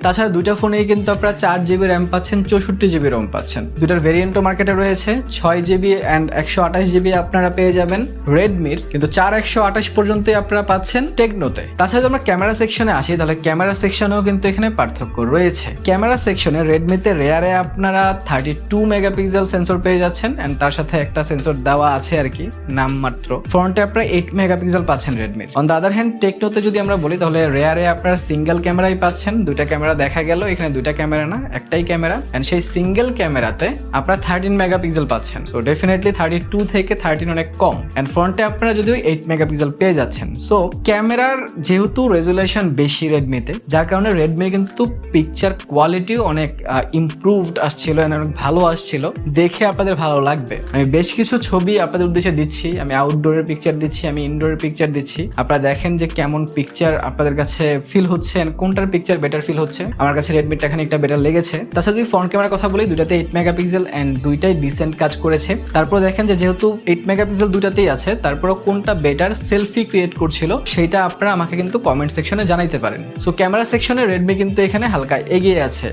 তাছাড়া দুইটা ফোনেই কিন্তু আপনারা 4GB র্যাম পাচ্ছেন, 64GB রোম পাচ্ছেন। দুটার ভেরিয়েন্টও মার্কেটে রয়েছে, 6GB অ্যান্ড 128GB আপনারা পেয়ে যাবেন রেডমির, কিন্তু 4128 পর্যন্তই আপনারা পাচ্ছেন টেকনোতে। তাছাড়া যদি আমরা ক্যামেরা সেকশনে আসি, তাহলে ক্যামেরা সেকশনেও কিন্তু এখানে পার্থক্য রয়েছে। ক্যামেরা সেকশনে রেডমিতে রেয়ারে আপনারা 32 মেগাপিক্সেল সেন্সর পেয়ে যাচ্ছেন, অ্যান্ড তার সাথে একটা সেন্সর দেওয়া আছে আর কি, নামমাত্র। ফ্রন্টে আপনারা 8 মেগাপিক্সেল পাচ্ছেন রেডমির। অন দ্য আদার হ্যান্ড টেকনোতে যদি আমরা বলি, তাহলে রেয়ারে আপনারা সিঙ্গেল ক্যামেরাই পাচ্ছেন, দুইটা ক্যামেরা দেখা গেল, এখানে দুইটা ক্যামেরা না, একটাই ক্যামেরা, এন্ড সেই সিঙ্গেল ক্যামেরাতে আপনারা 13 মেগাপিক্সেল পাচ্ছেন। সো ডেফিনেটলি 32 থেকে 13 অনেক কম, এন্ড ফ্রন্টে আপনারা যদিও 8 মেগাপিক্সেল পেয়ে যাচ্ছেন। সো ক্যামেরার যেহেতু রেজুলেশন বেশি রেডমিতে, যার কারণে রেডমির কিন্তু পিকচার কোয়ালিটিও অনেক ইমপ্রুভড আসছিল, অনেক ভালো আসছিল, দেখে আপনাদের ভালো লাগবে। আমি বেশ কিছু ছবি আপনাদের উদ্দেশ্যে দিচ্ছি, আমি আউটডোরের পিকচার দিচ্ছি, আমি ইনডোরের পিকচার দিচ্ছি, আপনারা দেখেন যে কেমন পিকচার আপনাদের কাছে ফিল হচ্ছে, কোনটার পিকচার বেটার ফিল হচ্ছে। আমার কাছে রেডমিটা খানিকটা বেটার লেগেছে। তাছাড়া যদি ফ্রন্ট ক্যামেরার কথা বলি, দুইটাতে 8 মেগাপিক্সেল এন্ড দুইটাই ডিসেন্ট কাজ করেছে। তারপর দেখেন যে যেহেতু 8 মেগাপিক্সেল দুইটাতেই আছে, তারপর কোনটা বেটার সেলফি ক্রিয়েট করছিল সেটা আপনারা আমাকে কিন্তু কমেন্ট সেকশনে জানাইতে পারেন। সো ক্যামেরা সেকশনে রেডমি কিন্তু এখানে হালকা এগিয়ে আছে।